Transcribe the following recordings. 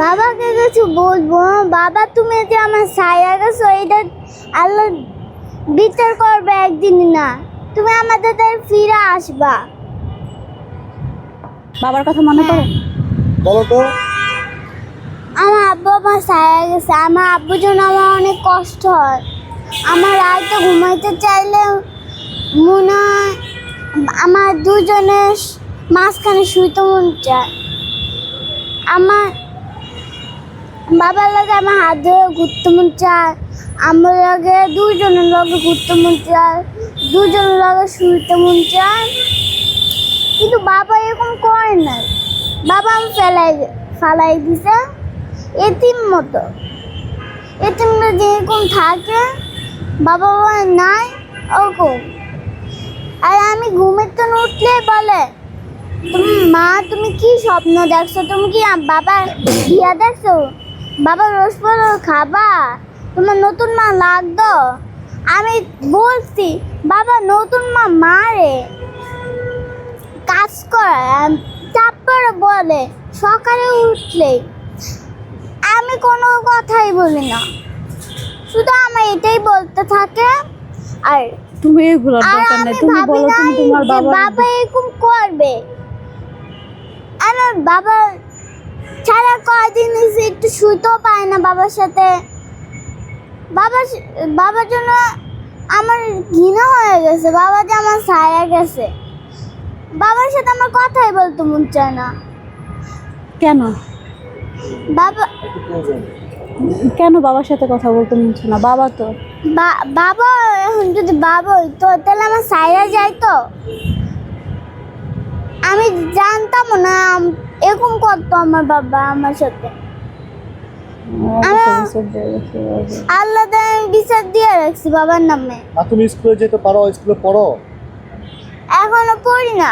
বাবাকে কিছু বলবো না। বাবা তুমি যে আমার ছায়া গেছো এটা আল্লাহ বিচার করবে একদিন না, তুমি আমাদের দ্বারা ফিরে আসবা। বাবার কথা মনে পড়ে? বলো তো। আমার আব্বু আমার ছায়া গেছে, আমার আব্বুর জন্য আমার অনেক কষ্ট হয়। আমার রাতে ঘুমাইতে চাইলে মনে হয় আমার দুজনের মাঝখানে শুইতে মন চায়। আমার বাবার লাগে আমার হাত ধরে ঘুরতে মন চায়, আমার লাগে দুজনের লগে ঘুরতে মন চায়, দুজনের লগে শুইতে মন চায়। কিন্তু বাবা এরকম করে না। বাবা আমি ফালাই দিছে এতিম মতো। এতিমরা যেরকম থাকে বাবা নাই ওরকম। আর আমি ঘুমের তো উঠলে বলে তুমি মা তুমি কি স্বপ্ন দেখছো, তুমি কি বাবা বিয়া দেখছো, বাবা রসগোল খাবা, তোমার নতুন মা লাগতো। আমি বলছি বাবা নতুন মা মারে কাজ করে, তারপরে বলে সকালে উঠলে। আমি কোনো কথাই বলি না, শুধু আমার এটাই বলতে থাকে। আর তুমি এগুলোর আর দরকার আমি নেই, তুমি ভাবি বলো তুমি নাই তোমার যে বাবা এরকম করবে। আমার বাবা ছাড়া কয়দিন এসে একটু শুইতেও পায় না বাবার সাথে। বাবার জন্য আমার ঘৃণা হয়ে গেছে, বাবা যে আমার ছায়া গেছে। বাবার সাথে আমার কথাই বলতে মন চায় না। কেন বাবা কেন বাবার সাথে কথা বলতে মনছে না? বাবা তো বাবা এখন যদি বাবা হইতো তাহলে আমার ছায়া যাইতো। আমি জানতাম না এরকম করতো আমার বাবা আমার সাথে। আল্লাহ বিচার দিয়ে রাখছি বাবার নামে। তুমি স্কুলে যেতে পারো, স্কুলে পড়ো? এখনো পড়ি না।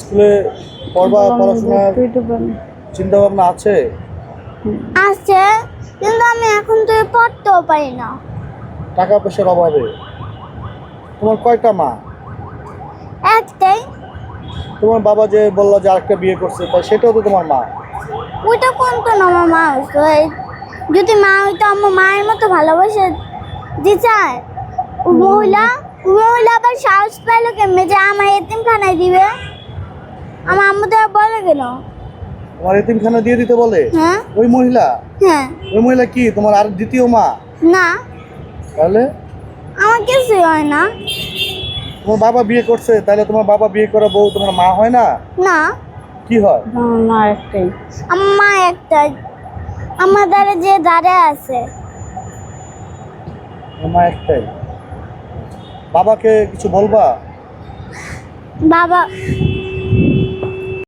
স্কুলে পড়বা, পড়াশোনার চিন্তা ভাবনা আছে? আছে, কিন্তু আমি এখন তো পড়তেও পারি না। টাকা পয়সার অভাবে। তোমার কয়টা মা? একটাই। তোমার বাবা যে বললো যে আরেকটা বিয়ে করছে, তাই সেটাও তো তোমার মা। ওইটা কোন তো না আমার মা হইতো। যদি মা হইতো আমার মায়ের মতো ভালোবাসে দিচায় মহিলা আবার সাহস পাইলো কেমনে যে আমার এতিমখানায় দিবে? আমার আম্মু তো বলে গেল। তোমার এতিমখানা দিয়ে দিতে বলে? হ্যাঁ ওই মহিলা? হ্যাঁ। ওই মহিলা কি তোমার আর দ্বিতীয় মা? না, তাহলে আমার কিছুই হয় না। তোমার বাবা বিয়ে করছে, তাহলে তোমার বাবা বিয়ে করা বউ তোমার মা হয় না? না, কি হয়? না একটাই। আমার মা একটাই, আমার দ্বারা যে দাঁড়ায় আছে। তোমার মা একটাই। বাবাকে কিছু বলবা? বাবা